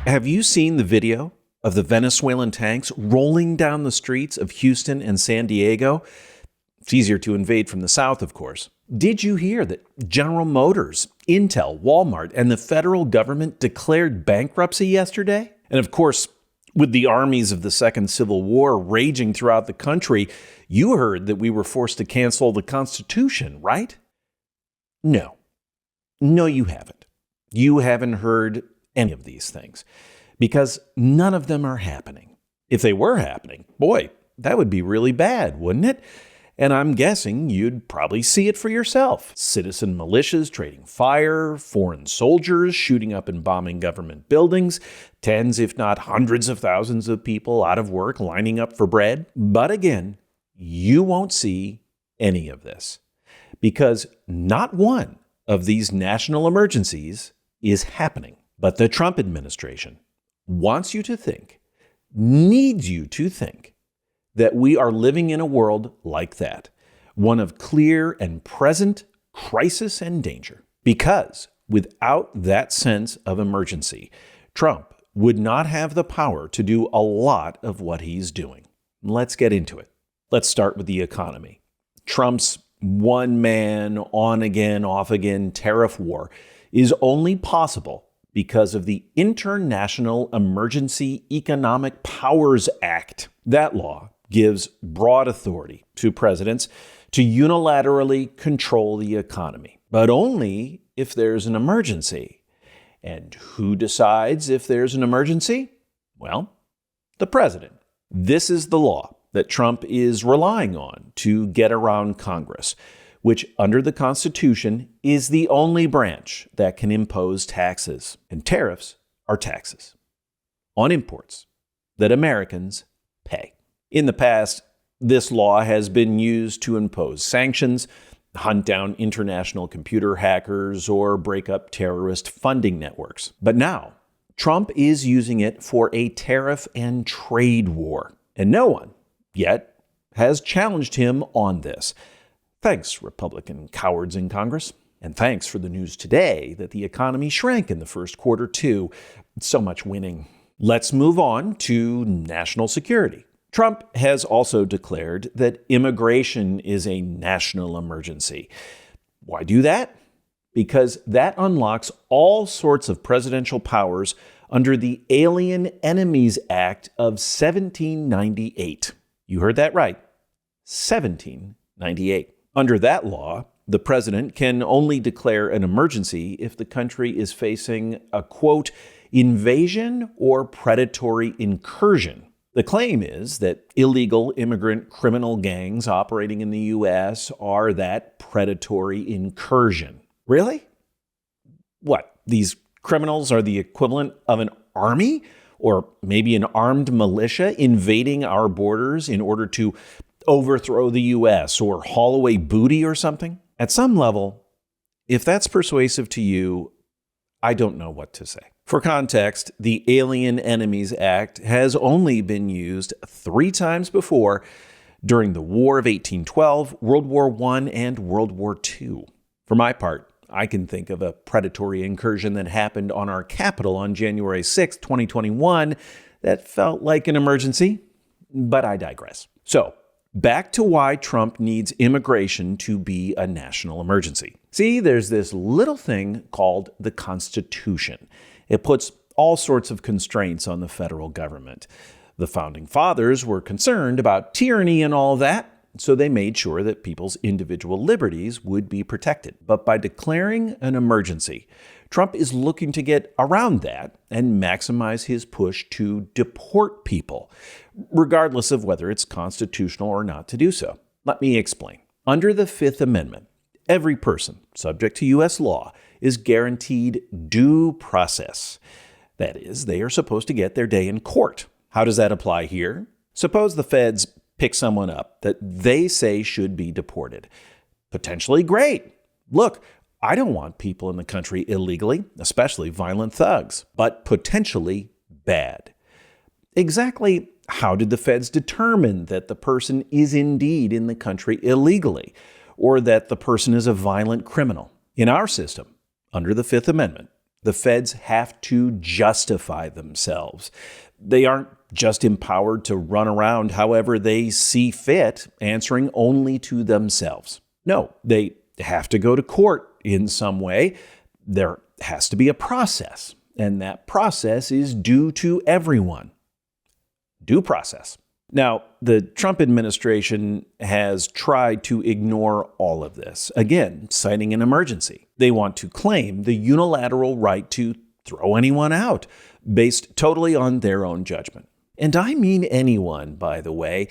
Have you seen the video of the Venezuelan tanks rolling down the streets of Houston and San Diego? It's easier to invade from the south, of course. Did you hear that General Motors, Intel, Walmart, and the federal government declared bankruptcy yesterday? And of course, with the armies of the Second Civil War raging throughout the country, you heard that we were forced to cancel the Constitution, right? No. No, you haven't. You haven't heard any of these things because none of them are happening. If they were happening, boy, that would be really bad, wouldn't it? And I'm guessing you'd probably see it for yourself. Citizen militias trading fire, foreign soldiers shooting up and bombing government buildings, tens if not hundreds of thousands of people out of work lining up for bread. But again, you won't see any of this because not one of these national emergencies is happening. But the Trump administration wants you to think, needs you to think, that we are living in a world like that, one of clear and present crisis and danger. Because without that sense of emergency, Trump would not have the power to do a lot of what he's doing. Let's get into it. Let's start with the economy. Trump's one-man, on-again, off-again tariff war is only possible because of the International Emergency Economic Powers Act. That law gives broad authority to presidents to unilaterally control the economy, but only if there's an emergency. And who decides if there's an emergency? Well, the president. This is the law that Trump is relying on to get around Congress, which under the Constitution is the only branch that can impose taxes. And tariffs are taxes on imports that Americans pay. In the past, this law has been used to impose sanctions, hunt down international computer hackers, or break up terrorist funding networks. But now, Trump is using it for a tariff and trade war. And no one yet has challenged him on this. Thanks, Republican cowards in Congress. And thanks for the news today that the economy shrank in the first quarter, too. So much winning. Let's move on to national security. Trump has also declared that immigration is a national emergency. Why do that? Because that unlocks all sorts of presidential powers under the Alien Enemies Act of 1798. You heard that right. 1798. Under that law, the president can only declare an emergency if the country is facing a, quote, invasion or predatory incursion. The claim is that illegal immigrant criminal gangs operating in the U.S. are that predatory incursion. Really? What, these criminals are the equivalent of an army or maybe an armed militia invading our borders in order to overthrow the U.S. or haul away booty or something? At some level, if that's persuasive to you, I don't know what to say. For context, the Alien Enemies Act has only been used 3 times before during the War of 1812, World War I, and World War II. For my part, I can think of a predatory incursion that happened on our Capitol on January 6, 2021 that felt like an emergency, but I digress. So, back to why Trump needs immigration to be a national emergency. See, there's this little thing called the Constitution. It puts all sorts of constraints on the federal government. The founding fathers were concerned about tyranny and all that, so they made sure that people's individual liberties would be protected. But by declaring an emergency, Trump is looking to get around that and maximize his push to deport people, regardless of whether it's constitutional or not to do so. Let me explain. Under the Fifth Amendment, every person subject to U.S. law is guaranteed due process. That is, they are supposed to get their day in court. How does that apply here? Suppose the feds pick someone up that they say should be deported. Potentially great. Look, I don't want people in the country illegally, especially violent thugs, but potentially bad. Exactly how did the feds determine that the person is indeed in the country illegally, or that the person is a violent criminal? In our system, under the Fifth Amendment, The feds have to justify themselves. They aren't just empowered to run around however they see fit, answering only to themselves. No, they have to go to court in some way. There has to be a process, and that process is due to everyone. Due process. Now, the Trump administration has tried to ignore all of this, again, citing an emergency. They want to claim the unilateral right to throw anyone out, based totally on their own judgment. And I mean anyone, by the way.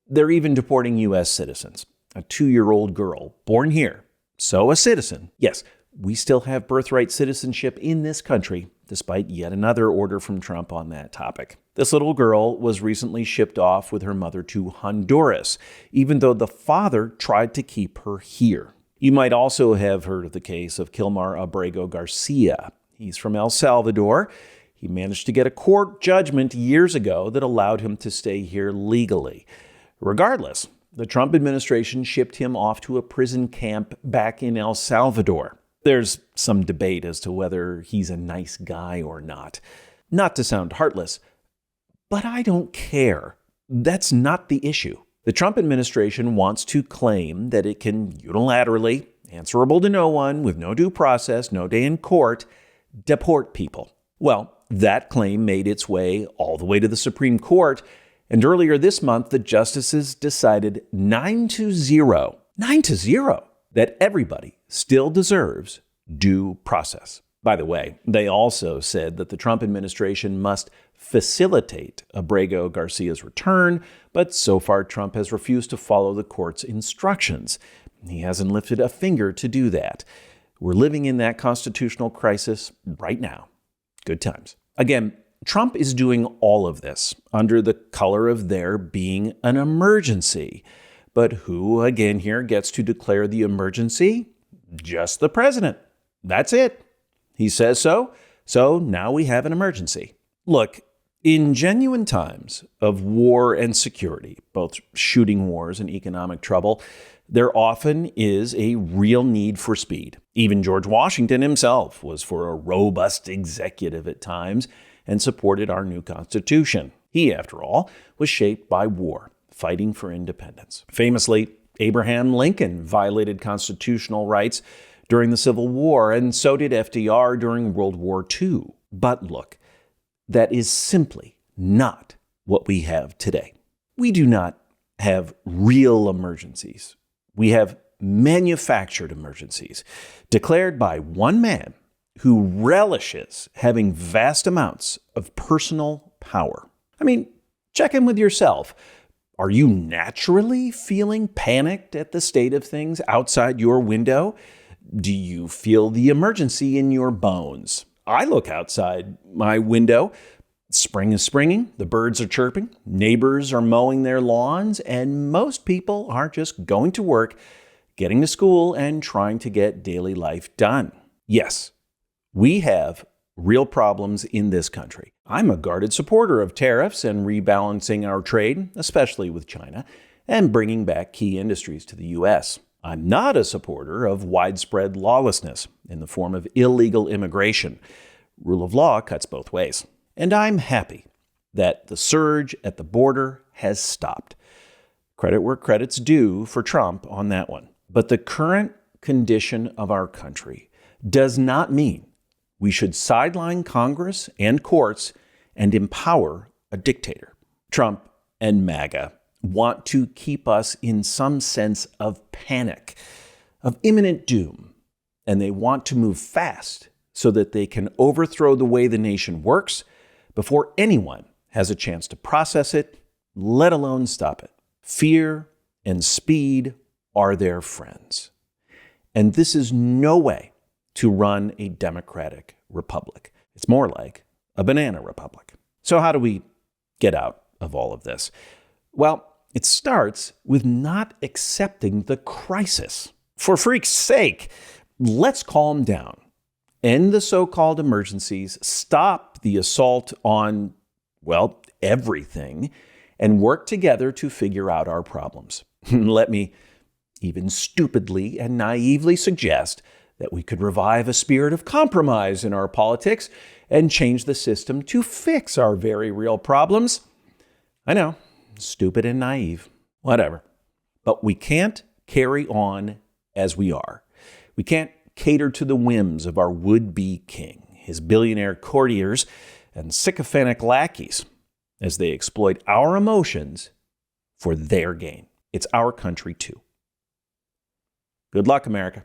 They're even deporting U.S. citizens. A 2-year-old girl born here, so a citizen. Yes, we still have birthright citizenship in this country, despite yet another order from Trump on that topic. This little girl was recently shipped off with her mother to Honduras, even though the father tried to keep her here. You might also have heard of the case of Kilmar Abrego Garcia. He's from El Salvador. He managed to get a court judgment years ago that allowed him to stay here legally. Regardless, the Trump administration shipped him off to a prison camp back in El Salvador. There's some debate as to whether he's a nice guy or not. Not to sound heartless, but I don't care. That's not the issue. The Trump administration wants to claim that it can unilaterally, answerable to no one, with no due process, no day in court, deport people. Well, that claim made its way all the way to the Supreme Court, and earlier this month, the justices decided 9-0, that everybody still deserves due process. By the way, they also said that the Trump administration must facilitate Abrego Garcia's return, but so far Trump has refused to follow the court's instructions. He hasn't lifted a finger to do that. We're living in that constitutional crisis right now. Good times. Again, Trump is doing all of this under the color of there being an emergency. But who, again, here gets to declare the emergency? Just the president. That's it. He says so, so now we have an emergency. Look, in genuine times of war and security, both shooting wars and economic trouble, there often is a real need for speed. Even George Washington himself was for a robust executive at times and supported our new Constitution. He, after all, was shaped by war, fighting for independence. Famously, Abraham Lincoln violated constitutional rights during the Civil War, and so did FDR during World War II. But look, that is simply not what we have today. We do not have real emergencies. We have manufactured emergencies declared by one man who relishes having vast amounts of personal power. I mean, check in with yourself. Are you naturally feeling panicked at the state of things outside your window? Do you feel the emergency in your bones? I look outside my window. Spring is springing, the birds are chirping, neighbors are mowing their lawns, and most people are just going to work, getting to school, and trying to get daily life done. Yes, we have real problems in this country. I'm a guarded supporter of tariffs and rebalancing our trade, especially with China, and bringing back key industries to the U.S. I'm not a supporter of widespread lawlessness in the form of illegal immigration. Rule of law cuts both ways. And I'm happy that the surge at the border has stopped. Credit where credit's due for Trump on that one. But the current condition of our country does not mean we should sideline Congress and courts and empower a dictator. Trump and MAGA want to keep us in some sense of panic, of imminent doom, and they want to move fast so that they can overthrow the way the nation works before anyone has a chance to process it, let alone stop it. Fear and speed are their friends. And this is no way to run a democratic republic. It's more like a banana republic. So how do we get out of all of this? Well, it starts with not accepting the crisis. For freak's sake, let's calm down. End the so-called emergencies, stop the assault on, well, everything, and work together to figure out our problems. Let me even stupidly and naively suggest that we could revive a spirit of compromise in our politics and change the system to fix our very real problems. I know, stupid and naive, whatever. But we can't carry on as we are. We can't cater to the whims of our would-be king, his billionaire courtiers, and sycophantic lackeys as they exploit our emotions for their gain. It's our country too. Good luck, America.